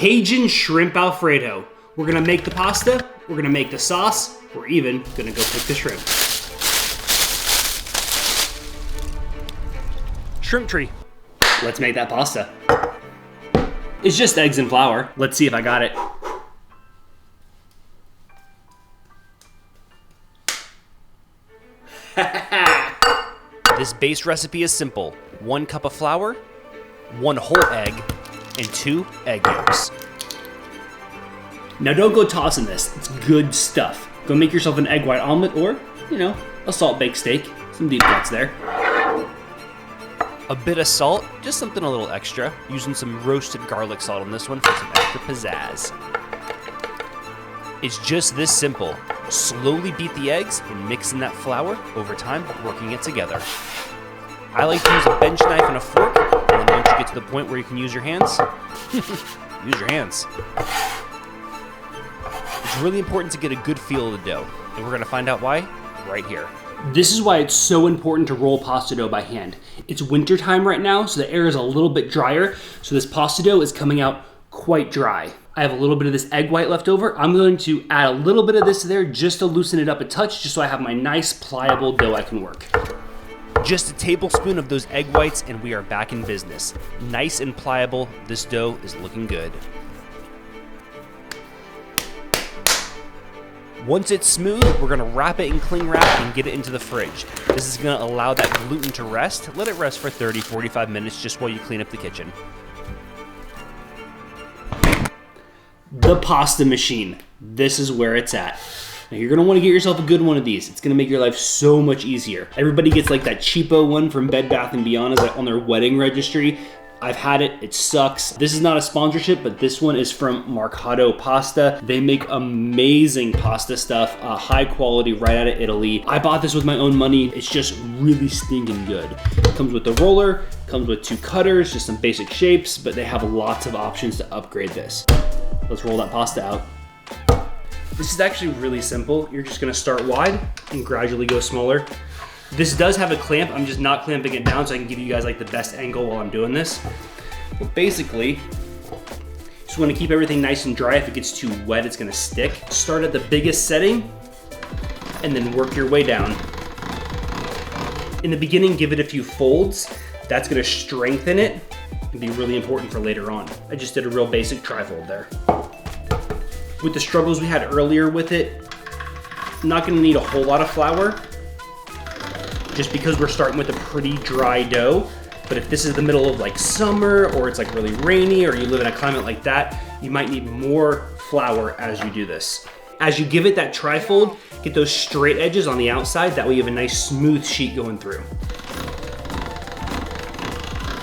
Cajun Shrimp Alfredo. We're gonna make the pasta, we're gonna make the sauce, we're even gonna go pick the shrimp. Shrimp tree. Let's make that pasta. It's just eggs and flour. Let's see if I got it. This base recipe is simple. 1 cup of flour, 1 whole egg, and 2 egg yolks. Now don't go tossing this. It's good stuff. Go make yourself an egg white omelet or, a salt baked steak. Some deep cuts there. A bit of salt, just something a little extra. Using some roasted garlic salt on this one for some extra pizzazz. It's just this simple. Slowly beat the eggs and mix in that flour over time, working it together. I like to use a bench knife and a fork, and then once you get to the point where you can use your hands, use your hands. It's really important to get a good feel of the dough, and we're gonna find out why right here. This is why it's so important to roll pasta dough by hand. It's winter time right now, so the air is a little bit drier, so this pasta dough is coming out quite dry. I have a little bit of this egg white left over. I'm going to add a little bit of this there just to loosen it up a touch, just so I have my nice pliable dough I can work. Just a tablespoon of those egg whites and we are back in business. Nice and pliable, this dough is looking good. Once it's smooth, we're gonna wrap it in cling wrap and get it into the fridge. This is gonna allow that gluten to rest. Let it rest for 30-45 minutes just while you clean up the kitchen. The pasta machine. This is where it's at. Now you're gonna wanna get yourself a good one of these. It's gonna make your life so much easier. Everybody gets like that cheapo one from Bed Bath & Beyond on their wedding registry. I've had it, it sucks. This is not a sponsorship, but this one is from Mercato Pasta. They make amazing pasta stuff, high quality, right out of Italy. I bought this with my own money. It's just really stinking good. It comes with the roller, comes with 2 cutters, just some basic shapes, but they have lots of options to upgrade this. Let's roll that pasta out. This is actually really simple. You're just gonna start wide and gradually go smaller. This does have a clamp. I'm just not clamping it down so I can give you guys like the best angle while I'm doing this. But basically, just wanna keep everything nice and dry. If it gets too wet, it's gonna stick. Start at the biggest setting and then work your way down. In the beginning, give it a few folds. That's gonna strengthen it and be really important for later on. I just did a real basic tri-fold there. With the struggles we had earlier with it, I'm not gonna need a whole lot of flour, just because we're starting with a pretty dry dough. But if this is the middle of like summer, or it's like really rainy, or you live in a climate like that, you might need more flour as you do this. As you give it that tri-fold, get those straight edges on the outside, that way you have a nice smooth sheet going through.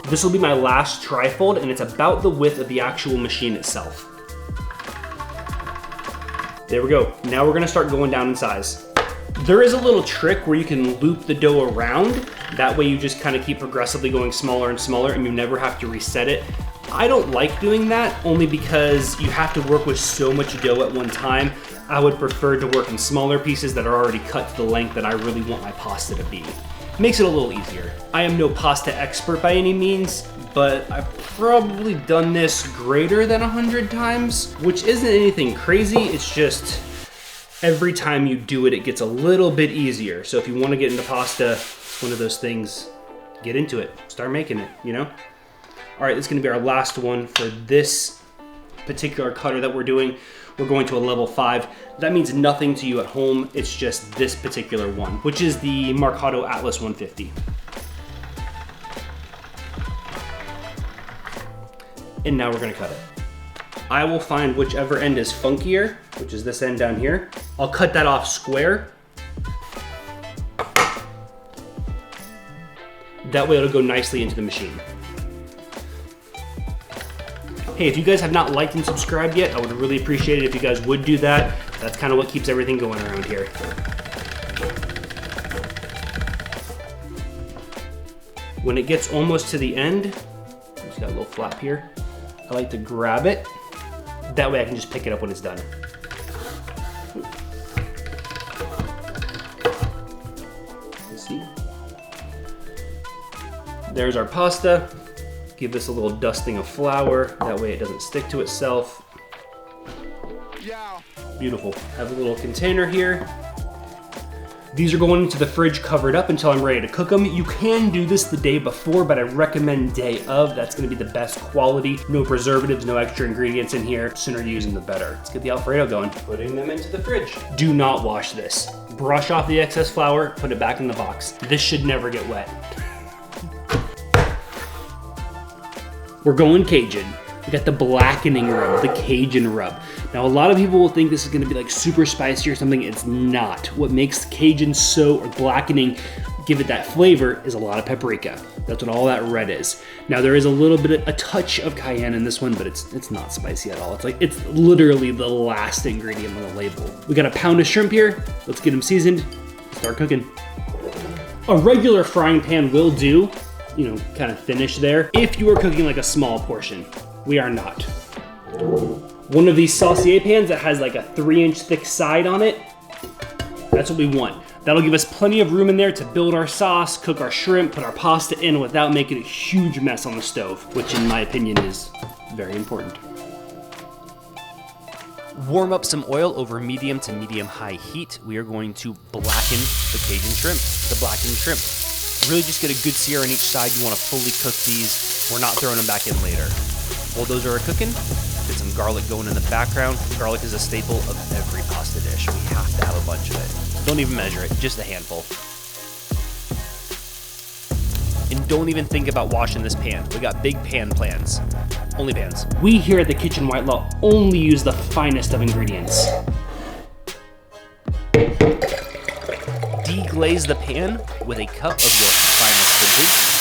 This will be my last tri-fold, and it's about the width of the actual machine itself. There we go. Now we're gonna start going down in size. There is a little trick where you can loop the dough around. That way you just kind of keep progressively going smaller and smaller and you never have to reset it. I don't like doing that only because you have to work with so much dough at one time. I would prefer to work in smaller pieces that are already cut to the length that I really want my pasta to be. Makes it a little easier. I am no pasta expert by any means, but I've probably done this greater than 100 times, which isn't anything crazy. It's just every time you do it, it gets a little bit easier. So if you want to get into pasta, one of those things, get into it, start making it, All right, this is gonna be our last one for this particular cutter that we're doing. We're going to a level 5. That means nothing to you at home. It's just this particular one, which is the Mercato Atlas 150. And now we're gonna cut it. I will find whichever end is funkier, which is this end down here. I'll cut that off square. That way it'll go nicely into the machine. Hey, if you guys have not liked and subscribed yet, I would really appreciate it if you guys would do that. That's kind of what keeps everything going around here. When it gets almost to the end, just got a little flap here, I like to grab it. That way I can just pick it up when it's done. Let's see. There's our pasta. Give this a little dusting of flour. That way it doesn't stick to itself. Beautiful. Have a little container here. These are going into the fridge covered up until I'm ready to cook them. You can do this the day before, but I recommend day of. That's gonna be the best quality. No preservatives, no extra ingredients in here. Sooner you use them, the better. Let's get the Alfredo going. Putting them into the fridge. Do not wash this. Brush off the excess flour, put it back in the box. This should never get wet. We're going Cajun. We got the blackening rub, the Cajun rub. Now, a lot of people will think this is gonna be like super spicy or something. It's not. What makes Cajun or blackening, give it that flavor is a lot of paprika. That's what all that red is. Now, there is a little bit, a touch of cayenne in this one, but it's not spicy at all. It's literally the last ingredient on the label. We got a pound of shrimp here. Let's get them seasoned, start cooking. A regular frying pan will do, you know, kind of finish there. If you are cooking like a small portion, we are not. One of these saucier pans that has like a 3-inch thick side on it, that's what we want. That'll give us plenty of room in there to build our sauce, cook our shrimp, put our pasta in without making a huge mess on the stove, which in my opinion is very important. Warm up some oil over medium to medium-high heat. We are going to blacken the Cajun shrimp, the blackened shrimp. Really just get a good sear on each side. You want to fully cook these. We're not throwing them back in later. While those are cooking, get some garlic going in the background. Garlic is a staple of every pasta dish. We have to have a bunch of it. Don't even measure it, just a handful. And don't even think about washing this pan. We got big pan plans. Only pans. We here at the Kitchen Whitelaw only use the finest of ingredients. Deglaze the pan with a cup of your finest vintage.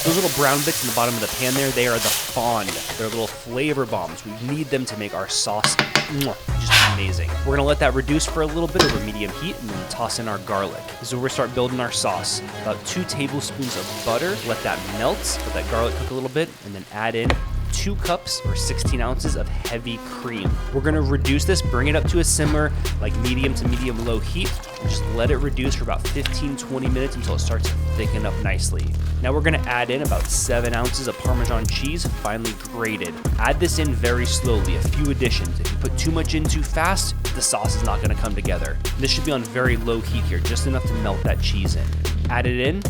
Those little brown bits in the bottom of the pan there, they are the fond. They're little flavor bombs. We need them to make our sauce just amazing. We're gonna let that reduce for a little bit over medium heat and then toss in our garlic. This is where we start building our sauce. About 2 tablespoons of butter. Let that melt, let that garlic cook a little bit, and then add in 2 cups or 16 ounces of heavy cream. We're gonna reduce this, bring it up to a simmer, like medium to medium low heat. Just let it reduce for about 15-20 minutes until it starts to thicken up nicely. Now we're gonna add in about 7 ounces of Parmesan cheese, finely grated. Add this in very slowly, a few additions. If you put too much in too fast, the sauce is not gonna come together. This should be on very low heat here, just enough to melt that cheese in. Add it in,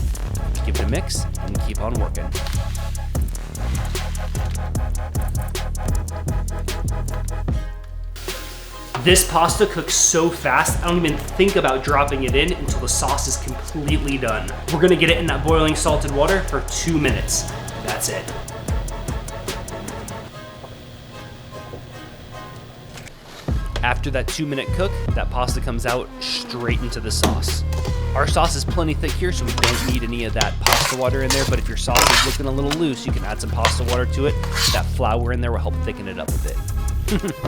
give it a mix, and keep on working. This pasta cooks so fast, I don't even think about dropping it in until the sauce is completely done. We're gonna get it in that boiling salted water for 2 minutes. That's it. After that 2-minute cook, that pasta comes out straight into the sauce. Our sauce is plenty thick here, so we don't need any of that pasta water in there, but if your sauce is looking a little loose, you can add some pasta water to it. That flour in there will help thicken it up a bit.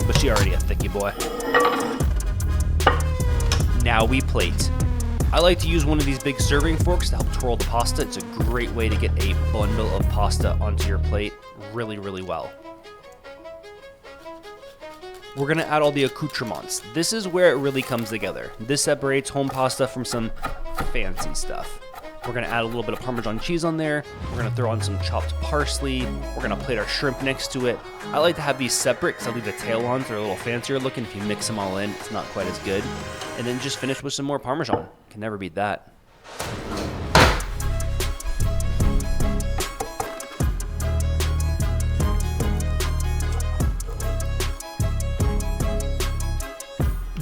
But she already a thickie boy. Now we plate. I like to use one of these big serving forks to help twirl the pasta. It's a great way to get a bundle of pasta onto your plate really, really well. We're gonna add all the accoutrements. This is where it really comes together. This separates home pasta from some fancy stuff. We're gonna add a little bit of Parmesan cheese on there. We're gonna throw on some chopped parsley. We're gonna plate our shrimp next to it. I like to have these separate because I leave the tail on so they're a little fancier looking. If you mix them all in, it's not quite as good. And then just finish with some more Parmesan. Can never beat that.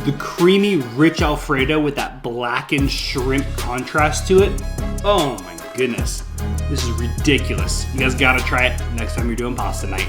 The creamy, rich Alfredo with that blackened shrimp contrast to it. Oh my goodness. This is ridiculous. You guys gotta try it next time you're doing pasta night.